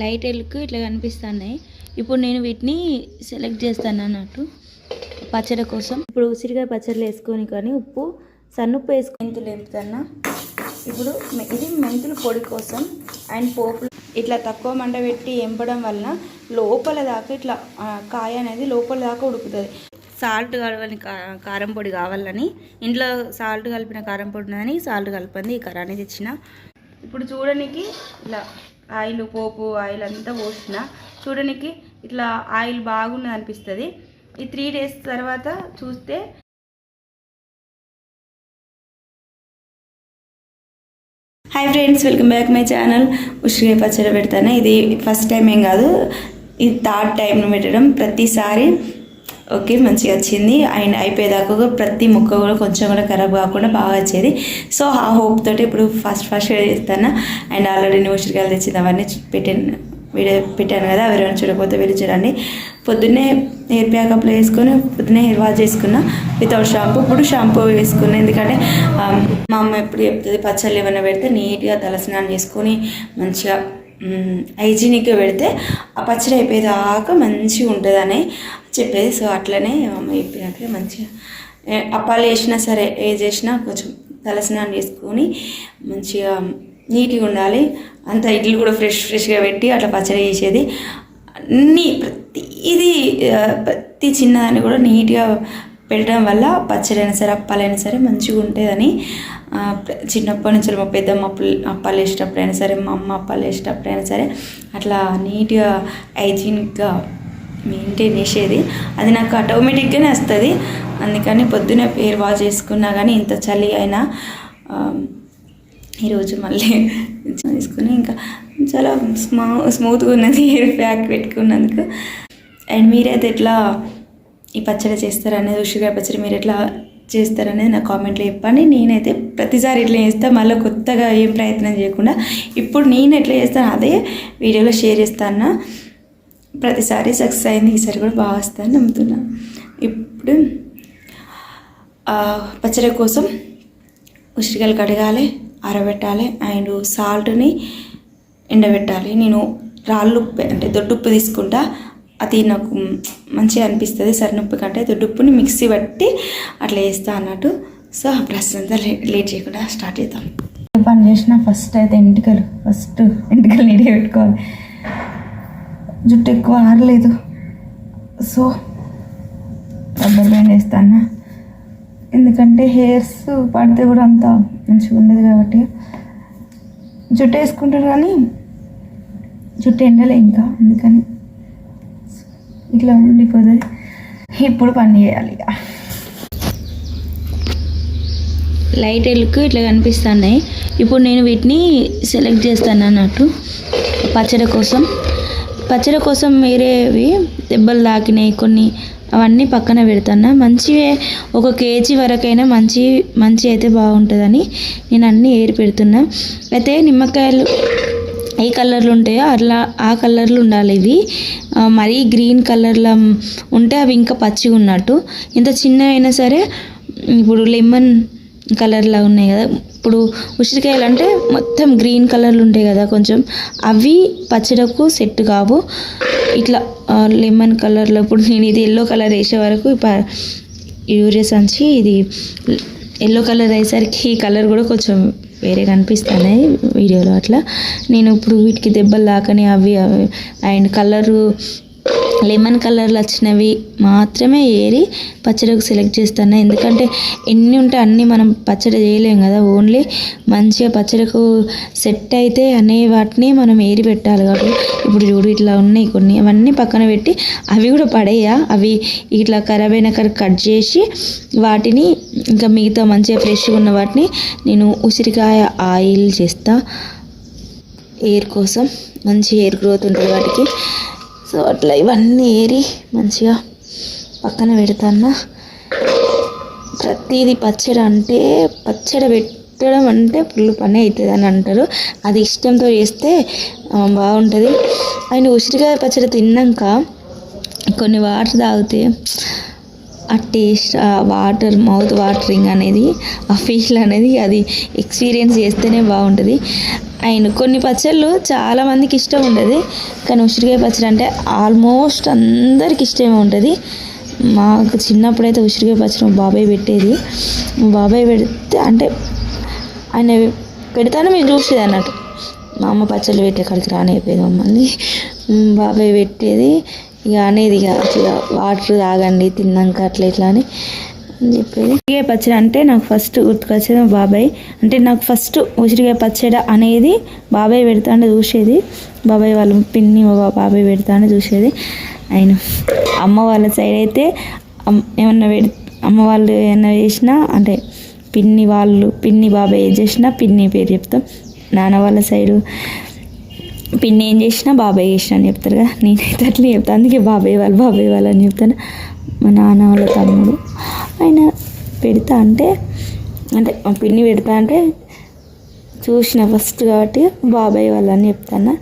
Light ఎల్లుకు ఇట్లా కనిపిస్తున్నాయి. ఇప్పుడు నేను వీటిని సెలెక్ట్ చేస్తాను అన్నట్టు పచ్చడి కోసం. ఇప్పుడు ఉసిరికాయ పచ్చడిలో వేసుకొని కానీ ఉప్పు సన్నుప్పు వేసుకొని మెంతులు వేపుతాను. ఇప్పుడు ఇది మెంతులు పొడి కోసం అండ్ పోపు ఇట్లా తక్కువ మంట పెట్టి ఎంపడం వలన లోపల దాకా ఇట్లా కాయ అనేది లోపల దాకా ఉడుకుతుంది. సాల్ట్ కలవని కారం పొడి కావాలని ఇంట్లో సాల్ట్ కలిపిన కారం పొడి ఉన్నదని సాల్ట్ కలిపింది ఈ కరాన్ని తెచ్చిన. ఇప్పుడు చూడడానికి ఇట్లా ఆయిల్ పోపు ఆయిల్ అంతా పోసిన చూడడానికి ఇట్లా ఆయిల్ బాగున్నది అనిపిస్తుంది. ఈ 3 days తర్వాత చూస్తే hi friends, welcome back my channel. ఉసిరికాయ పచ్చడి పెడతాను. ఇది ఫస్ట్ టైం ఏం కాదు, ఇది 3rd time పెట్టడం. ప్రతిసారి ఓకే మంచిగా వచ్చింది అండ్ అయిపోయేదాకా ప్రతి ముక్క కూడా కొంచెం కూడా ఖరాబ్ కాకుండా బాగా వచ్చేది. సో ఆ హోప్ తోటి ఇప్పుడు ఫస్ట్ చేస్తాను. అండ్ ఆల్రెడీ ఉసిరికాయలు తెచ్చింది అవన్నీ వీడియో పెట్టాను కదా, ఎవరైనా చూడకపోతే వెళ్ళి చూడండి. పొద్దున్నే హెయిర్ ప్యాక్ అప్లై చేసుకొని పొద్దున్నే హెయిర్ వాష్ చేసుకున్నా వితౌట్ షాంపూ. ఇప్పుడు షాంపూ వేసుకున్నా, ఎందుకంటే మా అమ్మ ఎప్పుడు చెప్తుంది పచ్చళ్ళు ఏమైనా పెడితే నీట్గా తలస్నానం చేసుకొని మంచిగా హైజీనిక్గా పెడితే ఆ పచ్చడి అయిపోయేదాకా మంచిగా ఉంటుందని చెప్పేది. సో అట్లనే అమ్మ చెప్పినట్లే మంచిగా అప్పాలు వేసినా సరే ఏ చేసినా కొంచెం తలస్నానం చేసుకొని మంచిగా నీట్గా ఉండాలి. అంత ఇడ్లు కూడా ఫ్రెష్గా పెట్టి అట్లా పచ్చడి చేసేది. అన్నీ ప్రతి చిన్నదాన్ని కూడా నీట్గా పెట్టడం వల్ల పచ్చడి అయినా సరే అప్పాలైనా సరే మంచిగా ఉంటుందని చిన్నప్పటి నుంచి మా పెద్దమ్మ అప్పాలు వేసేటప్పుడైనా సరే మా అమ్మ అప్పాలు వేసేటప్పుడైనా సరే అట్లా నీట్గా హైజీనిక్గా మెయింటైన్ చేసేది. అది నాకు ఆటోమేటిక్గానే వస్తుంది. అందుకని పొద్దున్నే హెయిర్ వాష్ చేసుకున్నా కానీ ఇంత చలి అయినా ఈరోజు మళ్ళీ తీసుకుని ఇంకా చాలా స్మూత్గా ఉన్నది హెయిర్ ప్యాక్ పెట్టుకున్నందుకు. అండ్ మీరైతే ఎట్లా ఈ పచ్చడి చేస్తారనేది, ఉసిరికాయ పచ్చడి మీరు ఎట్లా చేస్తారనేది నా కామెంట్లో చెప్పండి. నేనైతే ప్రతిసారి ఇట్లా చేస్తాను, మళ్ళీ కొత్తగా ఏం ప్రయత్నం చేయకుండా ఇప్పుడు నేను ఎట్లా చేస్తాను అదే వీడియోలో షేర్ చేస్తాను. ప్రతిసారి సక్సెస్ అయింది, ఈసారి కూడా బాగా వస్తాను నమ్ముతున్నాను. ఇప్పుడు పచ్చడి కోసం ఉసిరికాయలు కడగాలి, ఆరబెట్టాలి అండ్ సాల్ట్ని ఎండబెట్టాలి. నేను రాళ్ళు ఉప్పు అంటే దొడ్డుప్పు తీసుకుంటా, అది నాకు మంచిగా అనిపిస్తుంది. సరినొప్పు కంటే దొడ్డుప్పుని మిక్సీ పట్టి అట్లా వేస్తా అన్నట్టు. సో ఆ ప్రాసెస్ అంతా లేట్ చేయకుండా స్టార్ట్ చేద్దాం. పని చేసిన ఫస్ట్ అయితే ఎంటికలు నీట్గా పెట్టుకోవాలి. జుట్టు ఎక్కువ ఆరలేదు, సో రబ్బర్ బ్యాండ్ వేస్తాను. ఎందుకంటే హెయిర్స్ పడితే కూడా అంత మంచిగా ఉండదు కాబట్టి జుట్టు వేసుకుంటారు కానీ జుట్టు ఎండలే ఇంకా, అందుకని ఇట్లా ఉండిపోతుంది. ఇప్పుడు పని చేయాలి. లైట్ ఎల్లుకు ఇట్లా కనిపిస్తున్నాయి. ఇప్పుడు నేను వీటిని సెలెక్ట్ చేస్తాను అన్నట్టు పచ్చడి కోసం వేరేవి దెబ్బలు తాకినాయి కొన్ని, అవన్నీ పక్కన పెడతాను. మంచివే 1 kg వరకైనా మంచి అయితే బాగుంటుందని నేను అన్నీ ఏరి పెడుతున్నా. అయితే నిమ్మకాయలు ఏ కలర్లు ఉంటాయో అట్లా ఆ కలర్లు ఉండాలి. ఇవి మరీ గ్రీన్ కలర్లో ఉంటే అవి ఇంకా పచ్చిగా ఉన్నట్టు. ఇంత చిన్నవైనా సరే ఇప్పుడు లెమన్ కలర్లా ఉన్నాయి కదా, ఇప్పుడు ఉసిరికాయలు అంటే మొత్తం గ్రీన్ కలర్లు ఉంటాయి కదా కొంచెం, అవి పచ్చడకు సెట్ కావు. ఇట్లా లెమన్ కలర్లో ఇప్పుడు నేను ఇది ఎల్లో కలర్ వేసే వరకు యూరియా సంచి ఇది ఎల్లో కలర్ అయ్యేసరికి ఈ కలర్ కూడా కొంచెం వేరే కనిపిస్తున్నాయి వీడియోలో. అట్లా నేను ఇప్పుడు వీటికి దెబ్బలు తాకని అవి అండ్ కలరు లెమన్ కలర్లు వచ్చినవి మాత్రమే ఏరి పచ్చడికి సెలెక్ట్ చేస్తాను. ఎందుకంటే ఎన్ని ఉంటే అన్నీ మనం పచ్చడి చేయలేం కదా, ఓన్లీ మంచిగా పచ్చడికు సెట్ అయితే అనే వాటిని మనం ఏరి పెట్టాలి. కాబట్టి ఇప్పుడు చూడు ఇట్లా ఉన్నాయి కొన్ని, అవన్నీ పక్కన పెట్టి అవి కూడా పడేయా, అవి ఇట్లా ఖరాబ్ అయిన కట్ చేసి వాటిని ఇంకా మిగతా మంచిగా ఫ్రెష్గా ఉన్న వాటిని నేను ఉసిరికాయ ఆయిల్ చేస్తా. హెయిర్ కోసం మంచి హెయిర్ గ్రోత్ ఉంటుంది వాటికి. సో అట్లా ఇవన్నీ ఏరి మంచిగా పక్కన పెడతాను. ప్రతిదీ పచ్చడి పెట్టడం అంటే ఫుల్ పని అవుతుంది అని అంటారు. అది ఇష్టంతో చేస్తే బాగుంటుంది. అండ్ ఉసిరికాయ పచ్చడి తిన్నాక కొన్ని వాటర్ తాగితే ఆ టేస్ట్, ఆ వాటర్, మౌత్ వాటరింగ్ అనేది, ఆ ఫీల్ అనేది అది ఎక్స్పీరియన్స్ చేస్తేనే బాగుంటుంది. అండ్ కొన్ని పచ్చళ్ళు చాలామందికి ఇష్టం ఉండదు, కానీ ఉసిరికాయ పచ్చడి అంటే ఆల్మోస్ట్ అందరికి ఇష్టమే ఉంటుంది. మాకు చిన్నప్పుడైతే ఉసిరికాయ పచ్చడి మా బాబాయ్ పెట్టేది. మా బాబాయ్ పెడితే అంటే ఆయన పెడతానే మేము చూసేది అన్నట్టు. మా అమ్మ పచ్చళ్ళు పెట్టే కాడికి రానైపోయేది మమ్మల్ని. బాబాయ్ పెట్టేది ఇక అనేది, ఇక అట్లా వాటర్ తాగండి తిన్నాక అట్లా ఇట్లా అని చెప్పేది. ఉసిరికాయ పచ్చడి అంటే నాకు ఫస్ట్ గుర్తుకొచ్చేది మా బాబాయ్. అంటే నాకు ఫస్ట్ ఉసిరికాయ పచ్చడి అనేది బాబాయ్ పెడతానే చూసేది. బాబాయ్ వాళ్ళ పిన్ని బాబాయ్ పెడతానే చూసేది. ఆయన అమ్మ వాళ్ళ సైడ్ అయితే ఏమన్నా అమ్మ వాళ్ళు ఏమన్నా చేసినా అంటే పిన్ని బాబాయ్ ఏం చేసినా పిన్ని పేరు చెప్తాం. నాన్న వాళ్ళ సైడు పిన్ని ఏం చేసినా బాబాయ్ చేసిన అని చెప్తారు కదా, నేనైతే అట్లా చెప్తాను. అందుకే బాబాయ్ వాళ్ళు అని చెప్తాను. మా నాన్న వాళ్ళ తమ్ముడు ఆయన పెడతా అంటే మా పిన్ని పెడతా అంటే చూసిన ఫస్ట్ కాబట్టి బాబాయ్ వాళ్ళని చెప్తాను.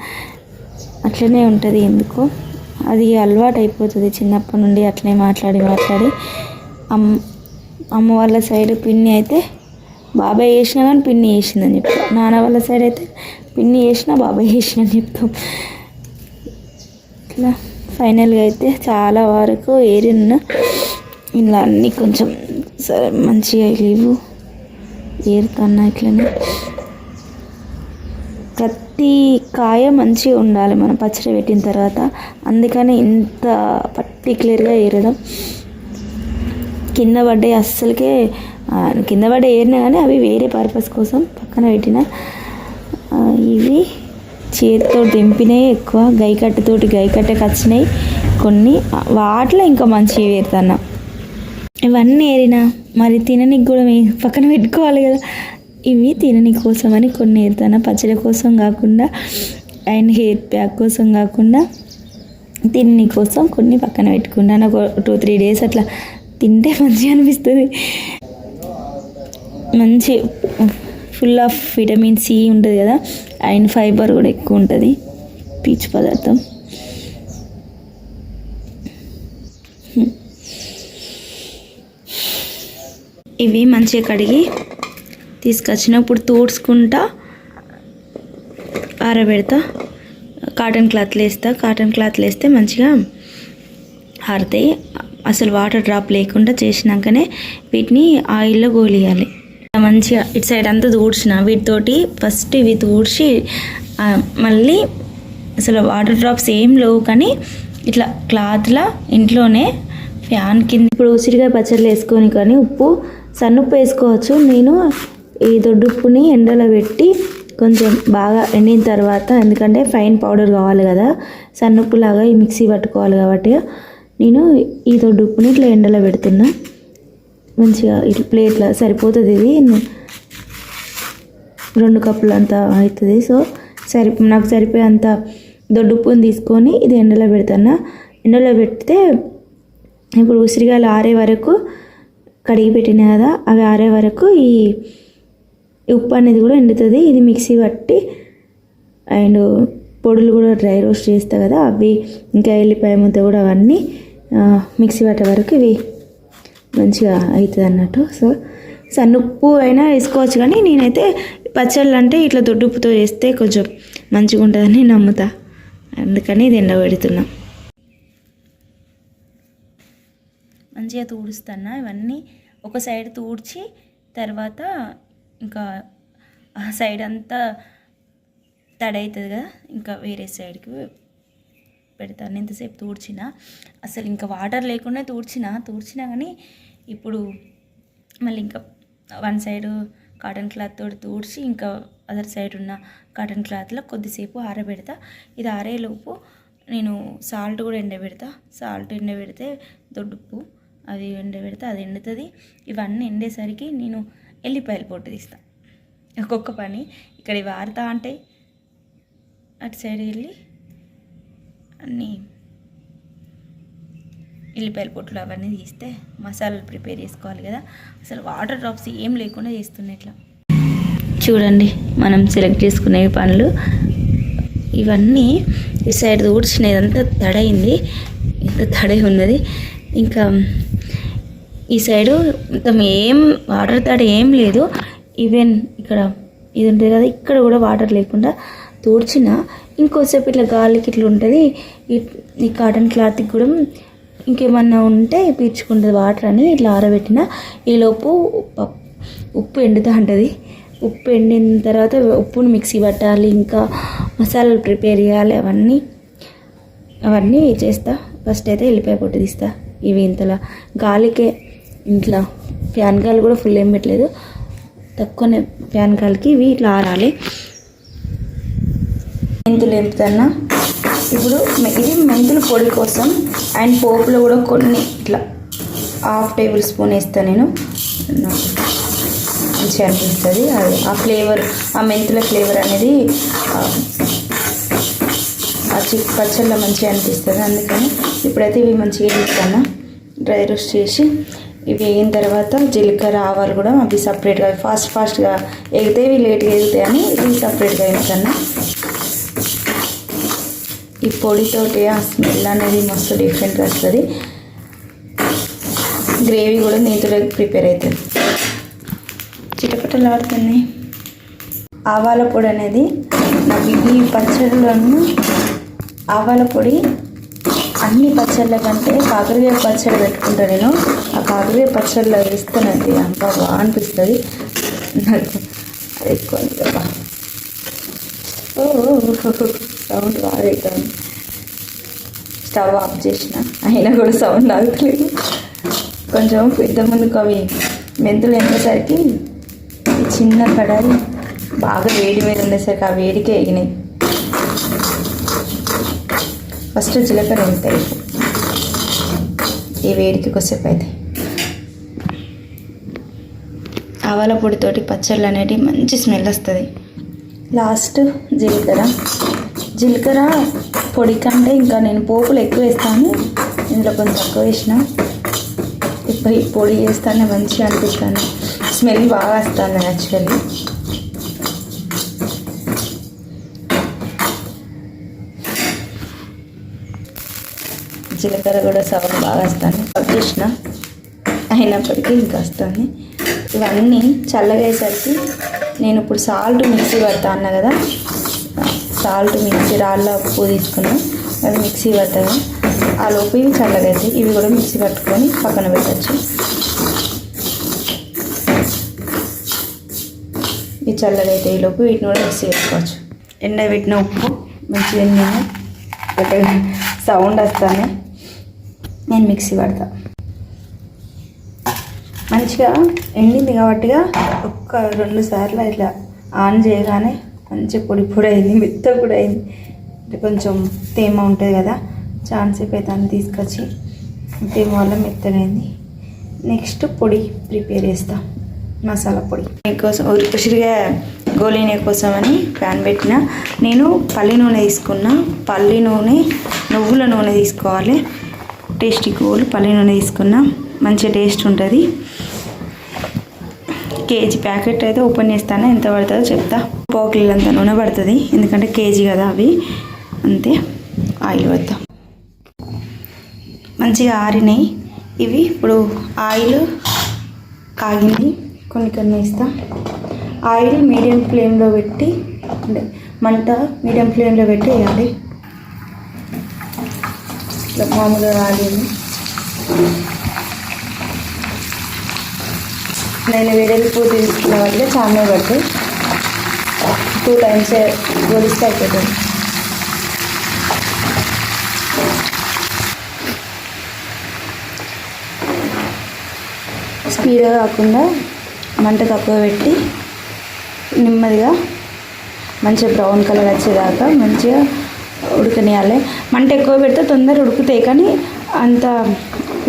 అట్లనే ఉంటుంది, ఎందుకో అది అలవాటు అయిపోతుంది చిన్నప్పటి నుండి అట్లనే మాట్లాడి అమ్మ వాళ్ళ సైడ్ పిన్ని అయితే బాబాయ్ చేసినా కానీ పిన్ని చేసిందని చెప్తాం. నాన్న వాళ్ళ సైడ్ అయితే పిన్ని చేసినా బాబాయ్ చేసినని చెప్తాం. ఇట్లా ఫైనల్గా అయితే చాలా వరకు ఏరిన ఇలా అన్నీ కొంచెం సరే మంచిగా లేవు ఏరుతున్నా. ఇట్లనే ప్రతి కాయ మంచిగా ఉండాలి మనం పచ్చడి పెట్టిన తర్వాత, అందుకని ఇంత పర్టికులర్గా ఏరడం. కింద పడ్డాయి అస్సలకే, కింద పడ్డ ఏరినా కానీ అవి వేరే పర్పస్ కోసం పక్కన పెట్టిన. ఇవి చేతితో దింపినాయి ఎక్కువ, గైకట్టెకి వచ్చినాయి కొన్ని, వాటిలో ఇంకా మంచిగా ఏరుతున్నా. ఇవన్నీ ఏరినా మరి తిననీకి కూడా పక్కన పెట్టుకోవాలి కదా, ఇవి తినని కోసం అని కొన్ని ఏరుతున్నా. పచ్చడి కోసం కాకుండా అండ్ హెయిర్ ప్యాక్ కోసం కాకుండా తినని కోసం కొన్ని పక్కన పెట్టుకున్నాను. ఒక 2-3 డేస్ అట్లా తింటే మంచిగా అనిపిస్తుంది. మంచి ఫుల్ ఆఫ్ విటమిన్ సి ఉంటుంది కదా, అండ్ ఫైబర్ కూడా ఎక్కువ ఉంటుంది, పీచు పదార్థం. ఇవి మంచిగా కడిగి తీసుకొచ్చినప్పుడు తూడ్చుకుంటా ఆరబెడతా. కాటన్ క్లాత్లు వేస్తే మంచిగా ఆరుతాయి. అసలు వాటర్ డ్రాప్ లేకుండా చేసినాకనే వీటిని ఆయిల్లో గోలియాలి. మంచిగా ఇటు సైడ్ అంతా తూడ్చిన వీటితోటి ఫస్ట్ ఇవి తూడ్చి మళ్ళీ అసలు వాటర్ డ్రాప్స్ ఏం లేవు, కానీ ఇట్లా క్లాత్లా ఇంట్లోనే ఫ్యాన్ కింద. ఇప్పుడు ఉసిరికాయ పచ్చళ్ళు వేసుకొని కానీ సన్నుప్పు వేసుకోవచ్చు. నేను ఈ దొడ్డుప్పుని ఎండలో పెట్టి కొంచెం బాగా ఎండిన తర్వాత, ఎందుకంటే ఫైన్ పౌడర్ కావాలి కదా, సన్నుప్పు లాగా ఈ మిక్సీ పట్టుకోవాలి కాబట్టి నేను ఈ దొడ్డుప్పుని ఇట్లా ఎండలో పెడుతున్నా. మంచిగా ఇట్లా ప్లేట్లో సరిపోతుంది, ఇది 2 కప్పులు అంత అవుతుంది. సో నాకు సరిపోయేంత దొడ్డుప్పుని తీసుకొని ఇది ఎండలో పెడుతున్నా. ఎండలో పెడితే ఇప్పుడు ఉసిరికాయలు ఆరే వరకు కడిగి పెట్టినా కదా, అవి ఆరే వరకు ఈ ఉప్పు అనేది కూడా ఎండుతుంది. ఇది మిక్సీ పట్టి అండ్ పొడులు కూడా డ్రై రోస్ట్ చేస్తా కదా, అవి ఇంకా ఎల్లిపాయ ముద్ద కూడా అవన్నీ మిక్సీ పట్టే వరకు ఇవి మంచిగా అవుతుంది అన్నట్టు. సో సన్నుప్పు అయినా వేసుకోవచ్చు, కానీ నేనైతే పచ్చళ్ళు అంటే ఇట్లా దొడ్డుప్పుతో చేస్తే కొంచెం మంచిగా ఉంటుందని నమ్ముతా, అందుకని ఇది ఎండబెడుతున్నా. మంచిగా తూడుస్తున్నా. ఇవన్నీ ఒక సైడ్ తూడ్చి తర్వాత ఇంకా ఆ సైడ్ అంతా తడి అవుతుంది కదా, ఇంకా వేరే సైడ్కి పెడతాను. ఎంతసేపు తూడ్చినా అసలు ఇంకా వాటర్ లేకుండా తూడ్చినా కానీ ఇప్పుడు మళ్ళీ ఇంకా వన్ సైడ్ కాటన్ క్లాత్ తోటి తూడ్చి ఇంకా అదర్ సైడ్ ఉన్న కాటన్ క్లాత్లో కొద్దిసేపు ఆరబెడతా. ఇది ఆరేలోపు నేను సాల్ట్ కూడా ఎండబెడతా. సాల్ట్ ఎండబెడితే దొడ్డుప్పు అది ఎండబెడితే అది ఎండుతుంది. ఇవన్నీ ఎండేసరికి నేను ఎల్లిపాయలు పొట్టు తీస్తాను. ఒక్కొక్క పని ఇక్కడ ఇవి ఆరుతా అంటే అటు సైడ్ వెళ్ళి అన్నీ ఎల్లిపాయల పొట్లు అవన్నీ తీస్తే మసాలాలు ప్రిపేర్ చేసుకోవాలి కదా. అసలు వాటర్ డ్రాప్స్ ఏం లేకుండా చేస్తున్నాయి. ఇట్లా చూడండి, మనం సెలెక్ట్ చేసుకునే పనులు ఇవన్నీ. ఈ సైడ్ ఊడ్చినదంతా తడైంది, ఇంత తడై ఉన్నది. ఇంకా ఈ సైడు మొత్తం ఏం వాటర్ తడి ఏం లేదు. ఈవెన్ ఇక్కడ ఇది ఉంటుంది కదా, ఇక్కడ కూడా వాటర్ లేకుండా తూడ్చిన. ఇంకోసేపు ఇట్లా గాలికి ఇట్లా ఉంటుంది. ఈ కాటన్ క్లాత్కి కూడా ఇంకేమన్నా ఉంటే పీల్చుకుంటుంది వాటర్ అని ఇట్లా ఆరబెట్టిన. ఈలోపు ఉప్పు ఎండుతూ ఉంటుంది. ఉప్పు ఎండిన తర్వాత ఉప్పును మిక్సీ పట్టాలి, ఇంకా మసాలాలు ప్రిపేర్ చేయాలి. అవన్నీ చేస్తా. ఫస్ట్ అయితే ఎల్లిపాయ పొట్టు తీస్తా. ఇవి ఇంతలా గాలికే, ఇంట్లో ఫ్యాన్ గాలి కూడా ఫుల్ ఏం పెట్టలేదు, తక్కువనే ఫ్యాన్ గాలికి ఇవి ఇట్లా ఆరాలి. మెంతులు ఎంపుతున్నా ఇప్పుడు. ఇది మెంతుల పొడి కోసం. అండ్ పోపులో కూడా కొన్ని ఇట్లా 1/2 టేబుల్ స్పూన్ వేస్తాను నేను. మంచిగా అనిపిస్తుంది అది. ఆ ఫ్లేవర్, ఆ మెంతుల ఫ్లేవర్ అనేది పచ్చళ్ళలో మంచిగా అనిపిస్తుంది. అందుకని ఇప్పుడైతే ఇవి మంచిగా వేస్తాను. డ్రై రోస్ట్ చేసి ఇవి వేగిన తర్వాత జీలకర్ర, ఆవాలు కూడా అవి సపరేట్గా ఫాస్ట్గా ఎగితే ఇవి లేట్గా ఎగుతాయి అని ఇవి సపరేట్గా వేస్తాను. ఈ పొడితోటి ఆ స్మెల్ అనేది మస్తు డిఫరెంట్గా వస్తుంది. గ్రేవీ కూడా నీతులో ప్రిపేర్ అవుతుంది. చిటపటలాడుతుంది. ఆవాల పొడి అనేది నాకు ఈ పచ్చళ్ళను, ఆవాల పొడి అన్ని పచ్చళ్ళ కంటే కాకరకాయ పచ్చడి పెట్టుకుంటా నేను. ఆ కాకరకాయ పచ్చడిలో వేస్తానండి అంతా బాగా అనిపిస్తుంది నాకు. అది ఎక్కువ కదా సౌండ్ బాగా అవుతుంది. స్టవ్ ఆఫ్ చేసిన అయినా కూడా సౌండ్ ఆగట్లేదు. కొంచెం పెద్ద ముందుకు అవి మెంతులు ఎండేసరికి ఈ చిన్న కడాయి బాగా వేడి మీద ఉండేసరికి ఆ వేడికే ఎగినాయి. ఫస్ట్ జీలకర్ర వేస్తాయి. ఈ వేడికి కొద్దిసేపు అయితే ఆవాల పొడితోటి పచ్చళ్ళు అనేటివి మంచి స్మెల్ వస్తుంది. లాస్ట్ జీలకర్ర పొడి కంటే ఇంకా నేను పోపులు ఎక్కువ వేస్తాను, ఇందులో కొంచెం తక్కువ వేసిన. ఇప్పుడు ఈ పొడి వేస్తానే మంచిగా అనిపిస్తాను. స్మెల్ బాగా వస్తాను యాక్చువల్లీ. జీలకర్ర కూడా సౌండ్ బాగా వస్తాను చేసిన, అయినప్పటికీ ఇంకా వస్తుంది. ఇవన్నీ చల్లగా అయ్యేసరికి నేను ఇప్పుడు సాల్ట్ మిక్సీ పడతా అన్నా కదా, సాల్ట్ మిక్సీ రాళ్ళ ఉప్పు తీసుకున్నాను, అది మిక్సీ పడతాను. ఆ లోపు ఇవి చల్లగా అవుతాయి. ఇవి కూడా మిక్సీ పట్టుకొని పక్కన పెట్టచ్చు. ఇవి చల్లగా అవుతాయి. ఈ లోపు వీటిని కూడా మిక్సీ పెట్టుకోవచ్చు. ఎండబెట్టిన ఉప్పు మంచిగా నేను సౌండ్ వస్తాను, నేను మిక్సీ పడతా. మంచిగా ఎండింది కాబట్టిగా 1-2 సార్లు ఇట్లా ఆన్ చేయగానే మంచిగా పొడి పొడి అయింది, మెత్త కూడా అయింది. అంటే కొంచెం తేమ ఉంటుంది కదా, చాలాసేపు అయితే అన్ని తీసుకొచ్చి తేమ వల్ల మెత్తగా అయింది. నెక్స్ట్ పొడి ప్రిపేర్ చేస్తా, మసాలా పొడి కోసం. ఉసిరిగా గోలీనే కోసం అని ప్యాన్ పెట్టిన. నేను పల్లి నూనె తీసుకున్నా. పల్లి నూనె, నువ్వుల నూనె తీసుకోవాలి. టేస్టీ గోలు పల్లి నూనె తీసుకున్నా, మంచిగా టేస్ట్ ఉంటుంది. కేజీ ప్యాకెట్ అయితే ఓపెన్ చేస్తాను, ఎంత పడుతుందో చెప్తా. 1/4 కిలో అంత నూనె పడుతుంది, ఎందుకంటే కేజీ కదా అవి. అంతే. ఆయిల్ వద్దాం. మంచిగా ఆరినాయి ఇవి. ఇప్పుడు ఆయిల్ కాగింది, కొన్ని వేస్తా. ఆయిల్ మీడియం ఫ్లేమ్లో పెట్టి, అంటే మంట మీడియం ఫ్లేమ్లో పెట్టి వేయాలి. ఇట్లా మామూలుగా ఆగింది. నేను వెడల్పు తీసుకున్న వాటిలో చాలా పడుతుంది. 2 టైమ్స్ గోలిస్తే అయిపోతుంది. స్పీడ్గా కాకుండా మంట తక్కువ పెట్టి నెమ్మదిగా మంచిగా బ్రౌన్ కలర్ వచ్చేదాకా మంచిగా ఉడకనియాలి. మంట ఎక్కువ పెడితే తొందరగా ఉడుకుతాయి, కానీ అంత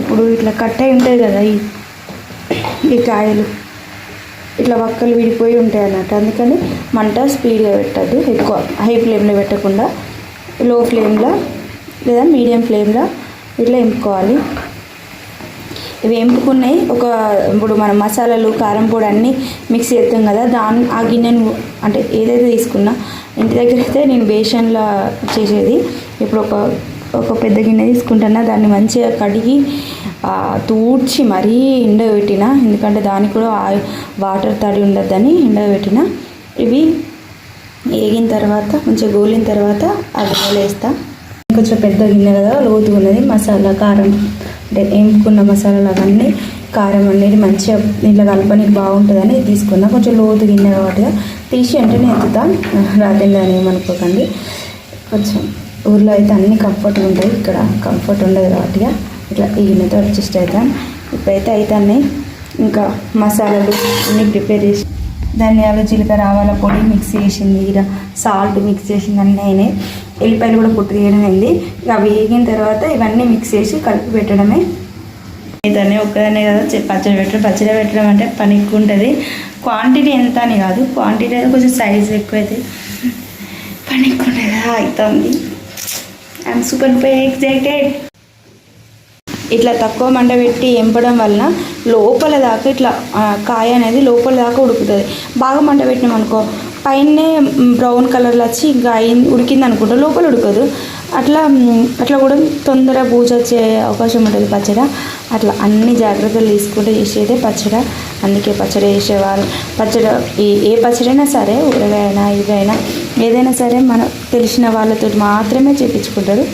ఇప్పుడు ఇట్లా కట్ అయి ఉంటుంది కదా ఈ కాయలు, ఇట్లా వక్కలు విడిపోయి ఉంటాయి అన్నట్టు. అందుకని మంట స్పీడ్గా పెట్టద్దు, ఎక్కువ హై ఫ్లేమ్లో పెట్టకుండా లో ఫ్లేమ్లో లేదా మీడియం ఫ్లేమ్లో ఇట్లా ఎంపుకోవాలి. ఇవి ఎంపుకున్నాయి. ఇప్పుడు మనం మసాలాలు, కారం పొడి అన్నీ మిక్స్ చేస్తాం కదా, ఆ గిన్నెను అంటే ఏదైతే తీసుకున్నా, ఇంటి దగ్గర అయితే నేను బేషన్లో చేసేది. ఇప్పుడు ఒక ఒక పెద్ద గిన్నె తీసుకుంటున్నా, దాన్ని మంచిగా కడిగి తూడ్చి మరీ ఎండబెట్టిన, ఎందుకంటే దానికి కూడా వాటర్ తడి ఉండద్దని ఎండబెట్టిన. ఇవి వేగిన తర్వాత మంచిగా గోలిన తర్వాత ఆ గిన్నెలో వేస్తా. కొంచెం పెద్ద గిన్నె కదా, లోతుగా ఉన్నది. మసాలా కారం అంటే వేపుకున్న మసాలాలు అవన్నీ కారం అనేది మంచిగా ఇట్లా కలపనికి బాగుంటుందని తీసుకున్నా. కొంచెం లోతు గిన్నె కాబట్టి తీసి వెంటనే ఎత్తుతా, రాత్రిందని ఏమనుకోకండి. కొంచెం ఊర్లో అయితే అన్నీ కంఫర్ట్గా ఉంటాయి, ఇక్కడ కంఫర్ట్ ఉండదు కాబట్టి ఇట్లా ఈ గిన్నెతో అడ్జస్ట్ అవుతాను. ఇప్పుడైతే అవుతాయి. ఇంకా మసాలాలు అన్నీ ప్రిపేర్ చేసి ధనియాలు జీలకర్ర ఆవాల పొడి మిక్స్ చేసింది, ఇలా సాల్ట్ మిక్స్ చేసింది అన్నీ అయినాయి. ఎల్లిపాయలు కూడా పొట్టు తీయడం అయింది. ఇక అవి వేగిన తర్వాత ఇవన్నీ మిక్స్ చేసి కలిపి పెట్టడమే. ఇదనే ఒక్కదనే కదా పచ్చడి పెట్టడం అంటే పని ఎక్కువ ఉంటుంది. క్వాంటిటీ ఎంత అని కాదు, క్వాంటిటీ అయితే కొంచెం సైజ్ ఎక్కువ అయితే పని ఎక్కువ ఉంటుంది కదా, అవుతుంది. I'm super excited. ఇట్లా తక్కువ మంట పెట్టి ఎంపడం వలన లోపల దాకా ఇట్లా కాయ అనేది లోపల దాకా ఉడుకుతుంది. బాగా మంట పెట్టినాం అనుకో పైనే బ్రౌన్ కలర్లో వచ్చి ఇంకా ఉడికింది అనుకుంటా, లోపల ఉడకదు. అట్లా కూడా తొందర బూజు వచ్చే అవకాశం ఉంటుంది పచ్చడి. అట్లా అన్ని జాగ్రత్తలు తీసుకుంటే చేసేదే పచ్చడి. అందుకే పచ్చడి చేసేవాళ్ళు ఏ పచ్చడి అయినా సరే, ఊరగాయ అయినా ఇవైనా ఏదైనా సరే మనం తెలిసిన వాళ్ళతో మాత్రమే చేయించుకుంటారు.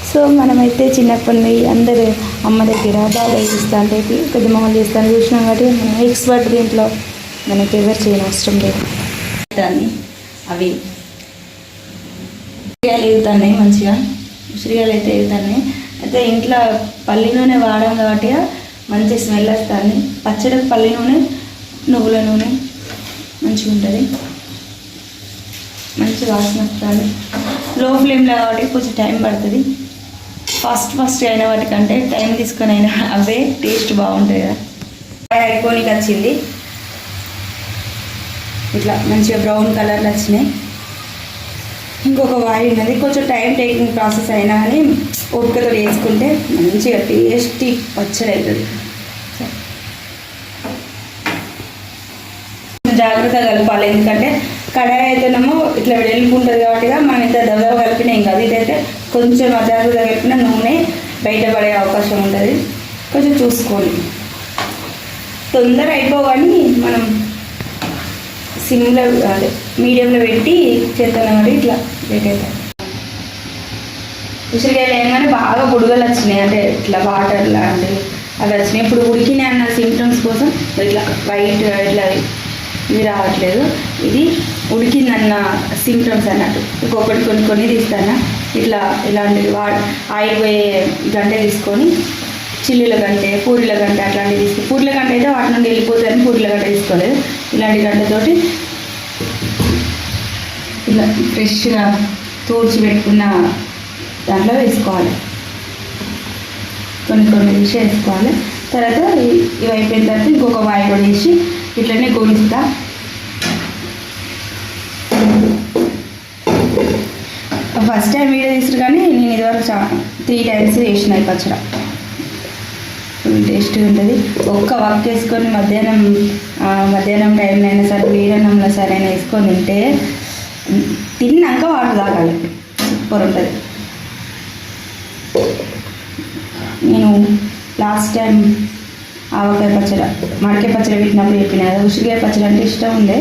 సో మనమైతే చిన్నప్పటి నుండి అందరూ అమ్మ దగ్గర బాగా చేస్తా అంటే పెద్ద మొహలు చేస్తాను చూసినాం కాబట్టి మనం ఎక్స్పర్ట్ దీంట్లో, మనకి ఎవరు చేయని అవసరం లేదు. దాన్ని అవి ఉసిరికాయలు ఎగుతున్నాయి, మంచిగా ఉసిరికాయలు అయితే ఎగుతున్నాయి. అయితే ఇంట్లో పల్లి నూనె వాడడం కాబట్టి మంచి స్మెల్ వస్తుంది. పచ్చడికి పల్లి నూనె, నువ్వుల నూనె మంచిగా ఉంటుంది, మంచి వాసన వస్తుంది. లో ఫ్లేమ్లో కాబట్టి కొంచెం టైం పడుతుంది. ఫస్ట్ అయిన వాటికంటే టైం తీసుకొని అయినా అవే టేస్ట్ బాగుంటాయి కదా. అయిపోనికి వచ్చింది, ఇట్లా మంచిగా బ్రౌన్ కలర్లో వచ్చినాయి. ఇంకొక వాయి ఉన్నది, కొంచెం టైం టేకింగ్ ప్రాసెస్ అయినా కానీ ఓపికతో వేసుకుంటే మంచిగా టేస్టీ పచ్చడి అవుతుంది. జాగ్రత్తగా కలపాలి, ఎందుకంటే కడాయి అయితేనేమో ఇట్లా వెళ్ళుకుంటుంది కాబట్టి మనం ఇంత దవ్వ కలిపినా ఏం కాదు. ఇదైతే కొంచెం అజాగ్రత్తగా కలిపిన నూనె బయటపడే అవకాశం ఉంటుంది, కొంచెం చూసుకోండి. తొందర అయిపోగాని మనం సిమ్లో అదే మీడియంలో పెట్టి చేస్తాం కాబట్టి ఇట్లా వెయిట్ అవుతాయి. ఉసిరికాయలు ఏమన్నా బాగా బుడగలు వచ్చినాయి, అంటే ఇట్లా వాటర్ లాంటివి అవి వచ్చినాయి. ఇప్పుడు ఉడికినాయి అన్న సింప్టమ్స్ కోసం ఇట్లా వైట్ ఇట్లా ఇది రావట్లేదు, ఇది ఉడికిందన్న సింప్టమ్స్ అన్నట్టు. ఇంకొకటి కొన్ని తీస్తాను. ఇట్లా ఇలాంటివి ఆయిల్ పోయే గంటె తీసుకొని చిల్లుల గంటె, పూరీల గంటె అట్లాంటివి తీసుకుని, పూరీల గంటె అయితే వాటి నుండి వెళ్ళిపోతాయని పూరీల గంటె తీసుకోలేదు. ఇలాంటి గంటతోటి ఇట్లా ఫ్రెష్గా తోడ్చి పెట్టుకున్న దాంట్లో వేసుకోవాలి. కొన్ని తీసి వేసుకోవాలి. తర్వాత ఇవి అయిపోయిన తర్వాత ఇంకొక వాయి కూడా వేసి ఇట్లనే గోలిస్తా. ఫస్ట్ టైం వీడియో తీసుడు కానీ నేను ఇదివరకు 3 times వేసిన పచ్చడి. ఫుల్ టేస్ట్గా ఉంటుంది. ఒక్క వర్క్ వేసుకొని మధ్యాహ్నం టైంలో అయినా సరే వీరన్నంలో సరే అయినా వేసుకొని తింటే తిన్నాక వాటర్ తాగాలి, సూపర్ ఉంటుంది. నేను లాస్ట్ టైం ఆవకాయ పచ్చడి, మామిడికాయ పచ్చడి పెట్టినప్పుడు చెప్పిన కదా, ఉసిరికాయ పచ్చడి అంటే ఇష్టం ఉండే.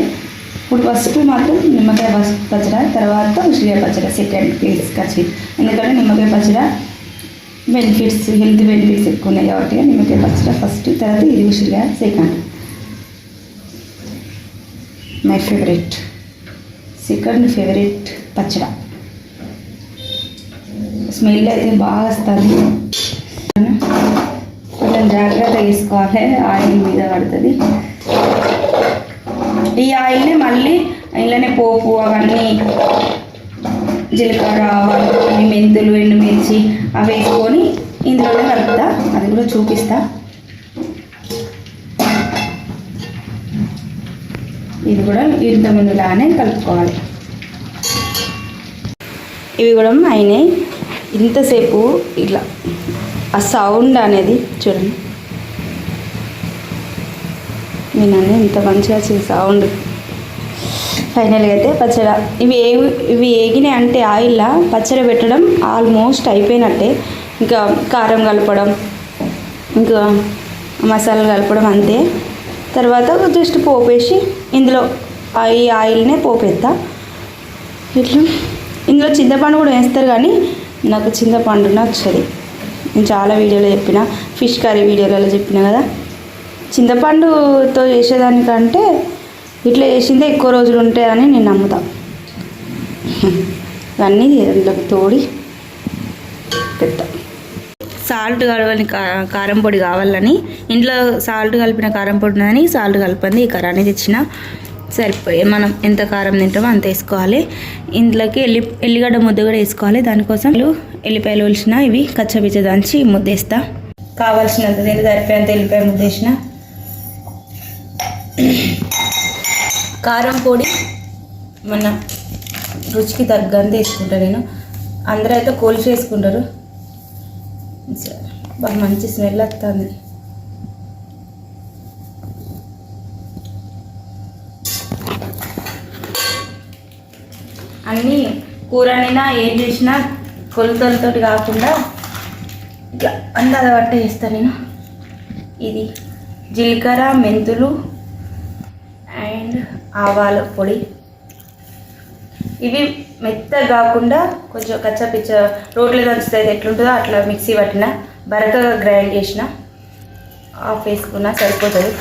ఇప్పుడు ఫస్ట్ మాత్రం నిమ్మకాయ పచ్చడి, తర్వాత ఉసిరికాయ పచ్చడి సెకండ్ ప్లేస్కి వచ్చింది. ఎందుకంటే నిమ్మకాయ పచ్చడి హెల్త్ బెనిఫిట్స్ ఎక్కువ ఉన్నాయి కాబట్టి నిమ్మకాయ పచ్చడి ఫస్ట్, తర్వాత ఇది ఉసిరికాయ సెకండ్. మై సెకండ్ ఫేవరెట్ పచ్చడి. స్మెల్ అయితే బాగా వస్తుంది. కొంచెం జాగ్రత్తగా వేసుకోవాలి, ఆయిల్ మీద పడుతుంది. ఈ ఆయిల్ని మళ్ళీ ఇంట్లోనే పోపు అవన్నీ జీలకర్ర, ఆవాలు, మెంతులు, ఎండుమిర్చి అవి వేసుకొని ఇందులోనే కలుపుతా, అది కూడా చూపిస్తా. ఇది కూడా ఇంతకుముందులానే కలుపుకోవాలి. ఇవి కూడా అయినాయి. ఇంతసేపు ఇట్లా ఆ సౌండ్ అనేది చూడండి, వినండి ఎంత మంచిగా వచ్చింది సౌండ్. ఫైనల్గా అయితే పచ్చడి ఇవి ఏగినాయి అంటే ఆయిల్లో పచ్చడి పెట్టడం ఆల్మోస్ట్ అయిపోయినట్టే. ఇంకా కారం కలపడం, ఇంకా మసాలాలు కలపడం అంతే. తర్వాత జస్ట్ పోపేసి ఇందులో ఈ ఆయిల్నే పోపేస్తా. ఇట్లా ఇందులో చింతపండు కూడా వేస్తారు, కానీ నాకు చింతపండు నచ్చది. నేను చాలా వీడియోలో చెప్పిన, ఫిష్ కర్రీ వీడియోలలో చెప్పిన కదా, చింతపండుతో చేసేదానికంటే ఇట్లా చేసిందే ఎక్కువ రోజులు ఉంటాయని నేను నమ్ముతా. ఇవన్నీ అందులోకి తోడి పెద్ద సాల్ట్ కలవని కారం పొడి కావాలని ఇంట్లో సాల్ట్ కలిపిన కారం పొడి ఉన్నదని సాల్ట్ కలిపింది ఈ కరాన్ని తెచ్చిన. సరిపోయి మనం ఎంత కారం తింటామో అంత వేసుకోవాలి. ఇంట్లోకి ఎల్లిగడ్డ ముద్ద కూడా వేసుకోవాలి. దానికోసం ఎల్లిపాయలు ఒలిసిన ఇవి కచ్చపిచ్చ దంచి ముద్దేస్తా. కావాల్సినంత దీన్ని సరిపోయేంత ఎల్లిపాయ ముద్దేసిన. కారం పొడి మన రుచికి తగ్గంత వేసుకుంటాను నేను. అందరూ అయితే కోల్చి వేసుకుంటారు. బాగా మంచి స్మెల్ వస్తుంది. అన్నీ కూరనైనా ఏం చేసినా కొలతలతో కాకుండా ఇట్లా అందాజ పట్ట చేస్తాను నేను. ఇది జీలకర్ర, మెంతులు అండ్ ఆవాల పొడి. ఇవి మెత్తగా కాకుండా కొంచెం కచ్చపిచ్చ రోట్లో దంచితే ఎట్లుంటుందో అట్లా మిక్సీ పట్టిన, బరకగా గ్రైండ్ చేసిన, ఆఫ్ వేసుకున్నా సరిపోతుంది.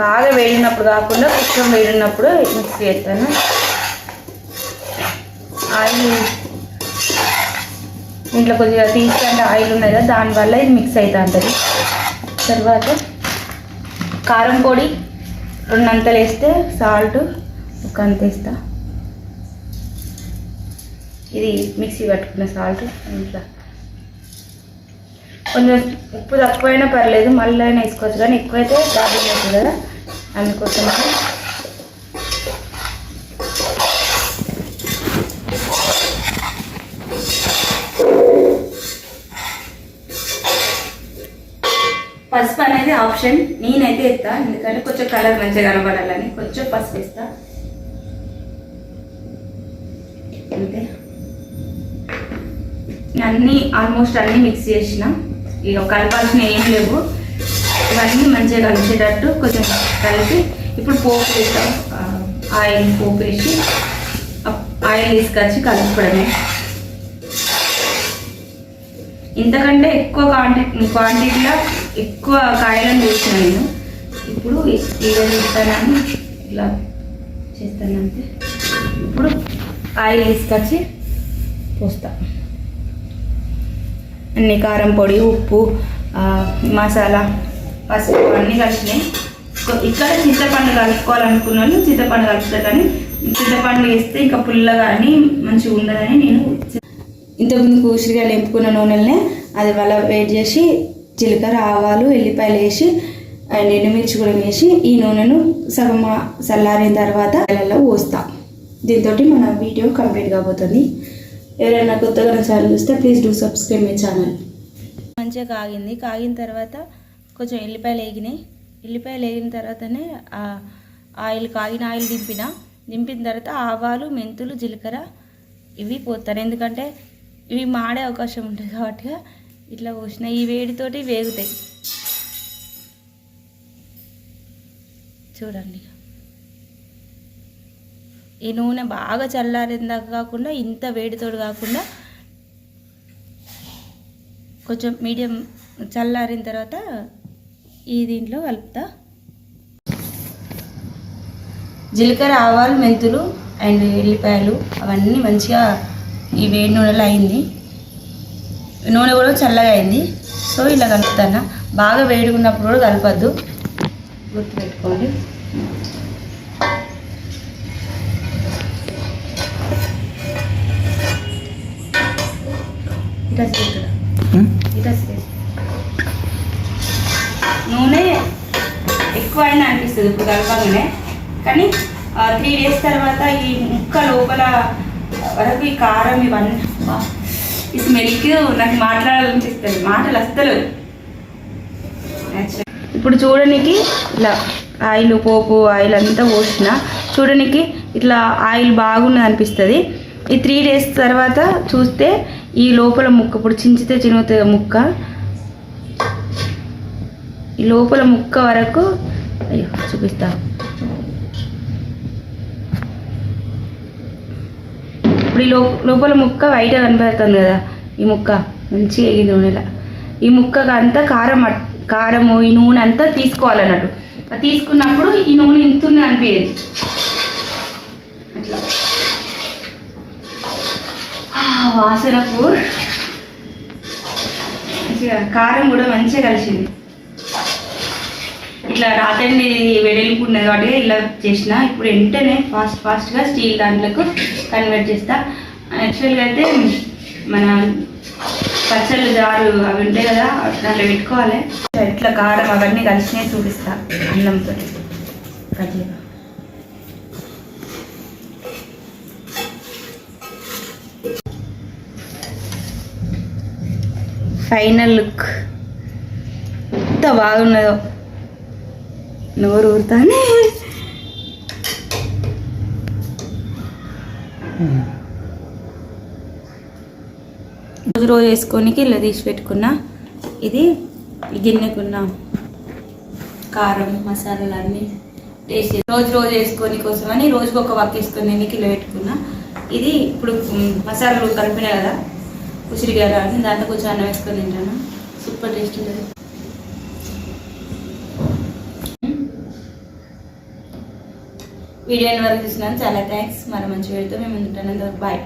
బాగా వేడినప్పుడు కాకుండా కొంచెం వేడినప్పుడు మిక్సీ చేస్తాను. ఆయిల్ ఇంట్లో కొద్దిగా తీసుకుంటే ఆయిల్ ఉన్నది కదా, దానివల్ల ఇది మిక్స్ అవుతూ ఉంటుంది. తర్వాత కారం పొడి 2 అంతలు వేస్తే, సాల్ట్ 1 అంత వేస్తా. ఇది మిక్సీ పట్టుకున్న సాల్ట్. ఇంట్లో కొంచెం ఉప్పు తక్కువైనా పర్లేదు, మళ్ళీ అయినా వేసుకోవచ్చు, కానీ ఎక్కువైతే ప్రాబ్లం అవుతుంది కదా, అందుకోసం పసుపు అనేది ఆప్షన్. నేనైతే వేస్తా, ఎందుకంటే కొంచెం కలర్ మంచిగా కనబడాలని కొంచెం పసుపు వేస్తా అంతే. అన్నీ ఆల్మోస్ట్ అన్నీ మిక్స్ చేసిన, ఇక కలపాల్సిన ఏం లేవు. ఇవన్నీ మంచిగా కలిసేటట్టు కొంచెం కలిపి ఇప్పుడు పోపు వేస్తాం. ఆయిల్ పోపు వేసి ఆయిల్ తీసుకొచ్చి కలుపుకోవడమే. ఇంతకంటే ఎక్కువ క్వాంటిటీలో ఎక్కువ కాయలను చేసిన నేను. ఇప్పుడు ఇలా చేస్తానని ఇలా చేస్తాను అంతే. ఇప్పుడు ఆయిల్ తీసుకొచ్చి పోస్తా. అన్ని కారం పొడి, ఉప్పు, మసాలా, పసుపు అన్నీ కలిసినాయి. ఇక్కడ చింతపండు కలుపుకోవాలనుకున్న వాళ్ళు చింతపండు కలుపుతారు, కానీ చింతపండు వేస్తే ఇంకా పుల్లగా అని మంచిగా ఉండదని నేను ఇంతకుముందు ఉసిరికాయలు ఎంపుకున్న నూనెలనే అది వల్ల వేడి చేసి జీలకర్ర, ఆవాలు, ఎల్లిపాయలు వేసి అండ్ ఎండుమిర్చి కూడా వేసి ఈ నూనెను సగం చల్లారిన తర్వాత నెలలో పోస్తా. దీంతో మన వీడియో కంప్లీట్ కాబోతుంది. ఎవరైనా కొత్తగా నా ఛానల్ చూస్తే please do subscribe my channel. మంచిగా కాగిన తర్వాత కొంచెం ఎల్లిపాయలు వేగిన తర్వాతనే కాగిన ఆయిల్ దింపిన తర్వాత ఆవాలు, మెంతులు, జీలకర్ర ఇవి పోతాను. ఎందుకంటే ఇవి మాడే అవకాశం ఉంటుంది కాబట్టి ఇట్లా పోసిన. ఈ వేడితోటి వేగుతాయి చూడండి. ఈ నూనె బాగా చల్లారిందాక కాకుండా, ఇంత వేడితోటి కాకుండా కొంచెం మీడియం చల్లారిన తర్వాత ఈ దీంట్లో కలుపుతా. జీలకర్ర, ఆవాలు, మెంతులు అండ్ ఎల్లిపాయలు అవన్నీ మంచిగా ఈ వేడి నూనెలో అయింది. నూనె కూడా చల్లగా అయింది. సో ఇలా కలుపుతాను. బాగా వేడిగా ఉన్నప్పుడు కూడా కలపద్దు, గుర్తుపెట్టుకోండి. నూనె ఎక్కువ అయినా అనిపిస్తుంది ఇప్పుడు కలపగానే, కానీ 3 days తర్వాత ఈ ముక్క లోపల వరకు ఈ కారం ఇవన్నీ ఈ స్మెల్కి నాకు మాట్లాడాలనిపిస్తుంది. మాటలు వస్తలేవు. ఇప్పుడు చూడడానికి ఇట్లా ఆయిల్ పోపు ఆయిల్ అంతా పోసిన చూడడానికి ఇట్లా ఆయిల్ బాగున్నది అనిపిస్తుంది. ఈ 3 days తర్వాత చూస్తే ఈ లోపల ముక్క ఇప్పుడు చించితే చినుగుతుంది ముక్క, ఈ లోపల ముక్క వరకు అయ్యో చూపిస్తా. ఇప్పుడు ఈ లోపల ముక్క వైట్గా కనపడుతుంది కదా, ఈ ముక్క మంచిగా ఎగి నూనెలా ఈ ముక్కకు అంతా కారము ఈ నూనె అంతా తీసుకోవాలన్నట్టు. తీసుకున్నప్పుడు ఈ నూనె ఇంతున్న అనిపించేది అట్లా వాసనకు మంచిగా కారం కూడా మంచిగా కలిసింది. ఇట్లా రాత్రి వెడల్పు ఉన్నది కాబట్టి ఇలా చేసిన. ఇప్పుడు వెంటనే ఫాస్ట్గా స్టీల్ దాంట్లోకి కన్వర్ట్ చేస్తా. యాక్చువల్గా అయితే మన పచ్చళ్ళు జారు అవి ఉంటాయి కదా దాంట్లో పెట్టుకోవాలి. ఇట్లా కారం అవన్నీ కలిసినే చూపిస్తా అన్నంతో కజ్జిగా. ఫైనల్ లుక్ ఎంత బాగున్నదో, నోరు ఊరుతానే. రోజు వేసుకోనికి ఇలా తీసి పెట్టుకున్నా. ఇది గిన్నెకున్న కారం మసాలాలు అన్నీ టేస్ట్ రోజు వేసుకొని కోసమని రోజుకి ఒక వక్క వేసుకొని ఇలా పెట్టుకున్నా. ఇది ఇప్పుడు మసాలాలు కలిపినా కదా ఉసిరికాయ అని దాంట్లో కొంచెం అన్నం వేసుకొని తింటాను. సూపర్ టేస్ట్ ఉంటుంది. వీడియో వరకు చూసినాను, చాలా థ్యాంక్స్. మరి మంచి వీడియోతో మేము ఉంటాను. బాయ్.